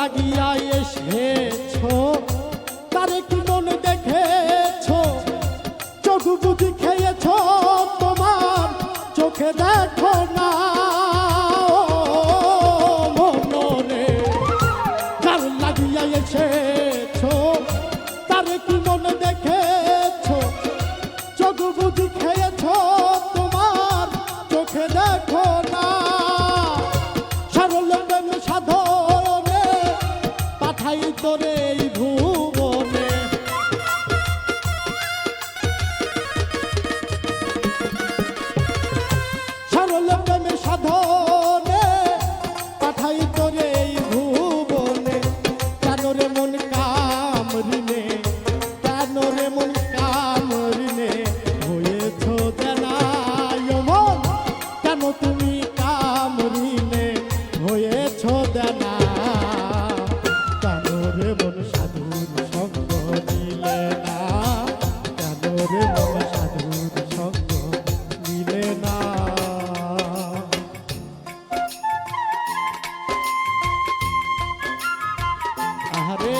লাগিয়া এসেছো তারে কি মন দেখেছো চোখ বুঝি খেয়েছো তোমার চোখে দেখো না মনরে কার লাগিয়া এসেছো তারে কি মন দেখেছো চোখ বুঝি খেয়েছো তোমার চোখে দেখো না সরল প্রেম সাধনে পাঠাই তোরে এই ভুবনে সরল প্রেম সাধনে পাঠাই তোরে এই ভুবনে কেন রে মন কামরিনে কেন রে মন কামরিনে হয়েছ দেনায় মন কেন তুমি কামরিনে হয়েছ দেনা কেন রে মন সাধুর সঙ্গ নিলে না কেন রে মন সাধুর সঙ্গ নিলে না আহারে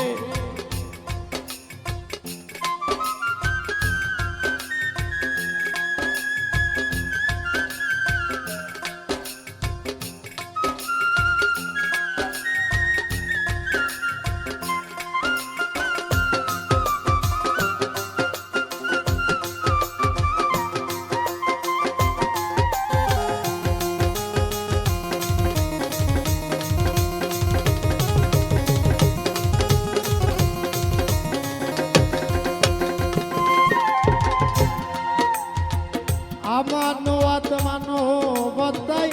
মানবতাই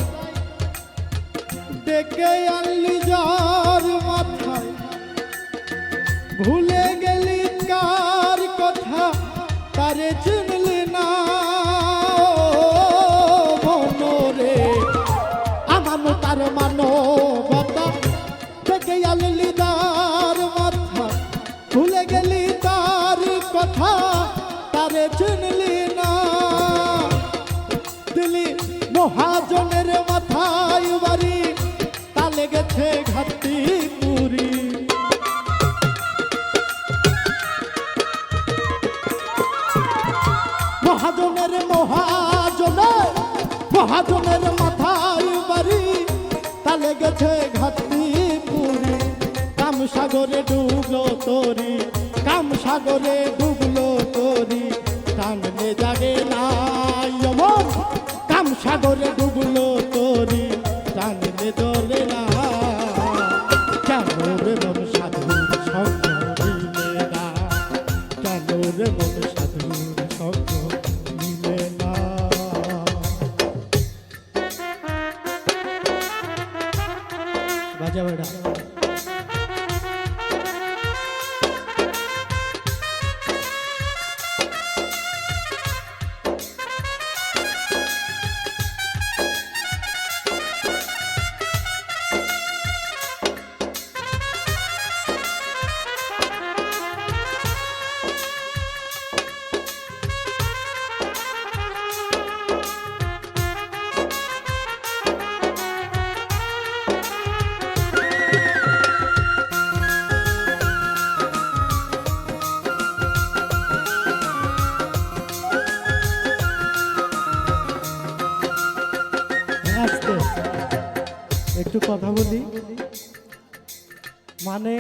ডেকে আনলি যার মাথায় ভুলে গেলি কার কথা তারে চিনলি না মনরে আমার তার মানবতা ডেকে আনলি যার মাথায় ভুলে গেলি তার কথা তারে চিনলি না মহাজনের মাথায় বাড়ি তা লেগেছে ঘাটতি পুরি মহাজনের মাথায় বাড়ি তা লেগেছে ঘাটতি পুরি কাম সাগরে ডুবলো তোরি কাম সাগরে ডুবলো তোরি টানলে জাগে না কাম সাগরে ডুবলো তোরি টানলে জলে না কেন রে মন সাধুর সঙ্গ নিলে না কেন রে মন সাধুর সঙ্গ নিলে না বাজা বেড়া একটু কথা বলি মানে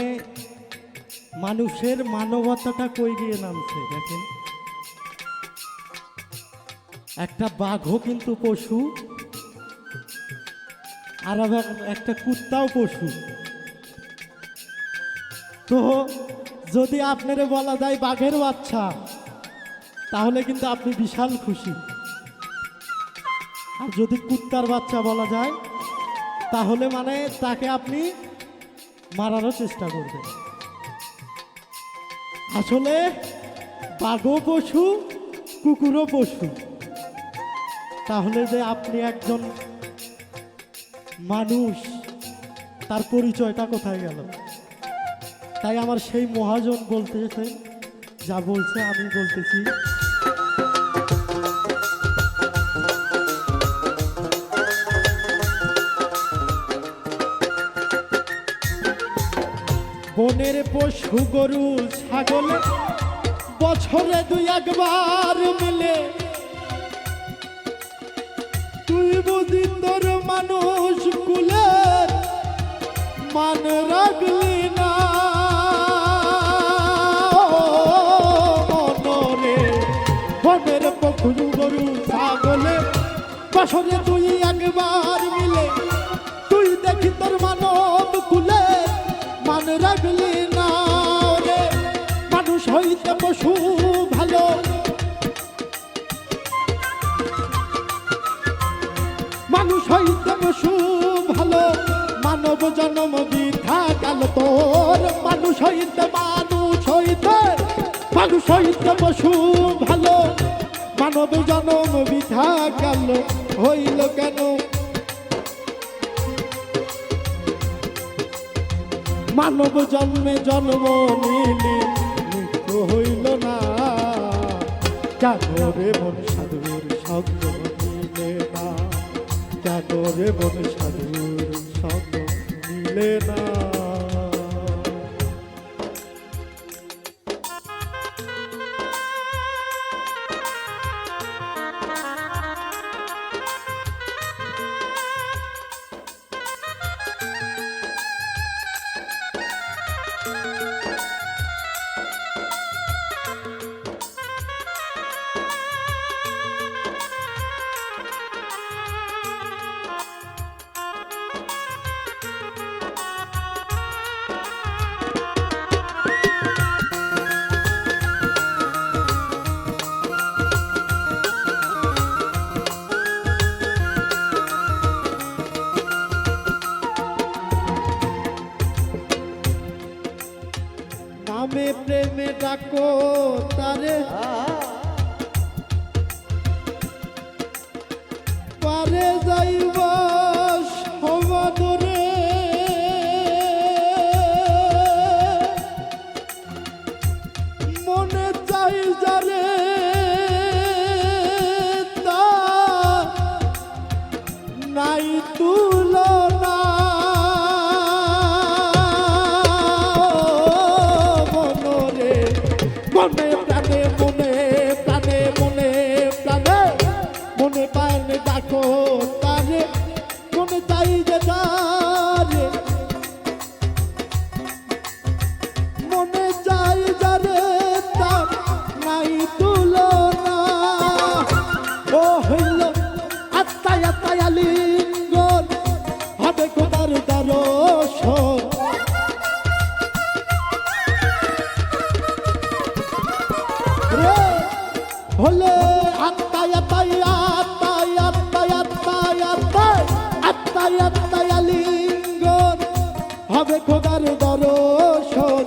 মানুষের মানবতাটা কই গিয়ে নামছে দেখেন একটা বাঘও কিন্তু পশু আর একটা কুত্তাও পশু তো যদি আপনারে বলা যায় বাঘের বাচ্চা তাহলে কিন্তু আপনি বিশাল খুশি আর যদি কুত্তার বাচ্চা বলা যায় তাহলে মানে তাকে আপনি মারারও চেষ্টা করবেন আসলে বাঘও পশু কুকুরও পশু তাহলে যে আপনি একজন মানুষ তার পরিচয়টা কোথায় গেল তাই আমার সেই মহাজন বলতেছে যা বলছে আমি বলতেছি বনের পশু গরু ছাগল বছরে দুই একবার মিলে, তুই বুঝি তোর মানুষ কুলের মান রাখলি না। মনরে বনের পশু গরু ছাগলে বছরে দুই একবার মিলে, তুই দেখি তোর মানব কুলে মান রাখলি না। রে মানুষ হইতে পশু ভালো, মানুষ হইতে পশু ভালো, মানব জন্ম বৃথা গেল তোর। মানুষ হইতে মানুষ হইতে পশু ভালো, মানব জন্ম বৃথা গেল হইল কেন? মানব জন্মে জন্ম নিলি মৃত্যু হইল না। কেন রে মন সাধুর সঙ্গ মিলে না, কেন রে মন সাধুর সঙ্গ মিলে না। নামে প্রেমে ডাকো তারে, পারে যাইব সমাদরে। মনে চাই যারে তা নাই তুলনা। মনে প্রাণে মনে প্রাণে মনে প্রাণে মনে প্রাণে ডাকো তারে, মনে চাই যে তারে, মনে চাই যারে তার নাই তুলনা। ও হইল আত্মায় আত্মায় আলিঙ্গন, হবে খোদার দর্শন। হলে আত্মায় আত্মায় আত্মায় আত্মায় আত্মায় আত্মায় আত্মায় আত্মায় আলিঙ্গন, হবে খোদার দর্শন।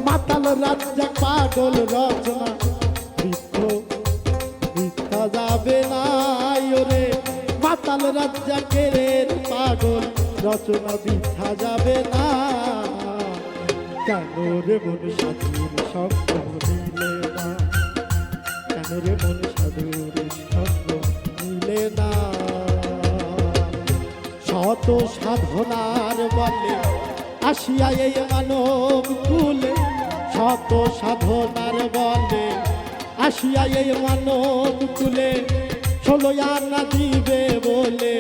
মাতাল রাজ্য পাগল রচনা মিথ্যা যাবে না রে। মাতাল রাজ্য কেরের পাগল রচনা মিথ্যা যাবে না। কেন রে মন সাধুর সঙ্গ মিলে না, কেন রে মন সাধুর সঙ্গ মিলে না। শত সাধনার বলে আসিয়া এই মানব কুলে, শত সাধনার বলে আসিয়া এই মানব কুলে, ষোলো আনা দিবে বলে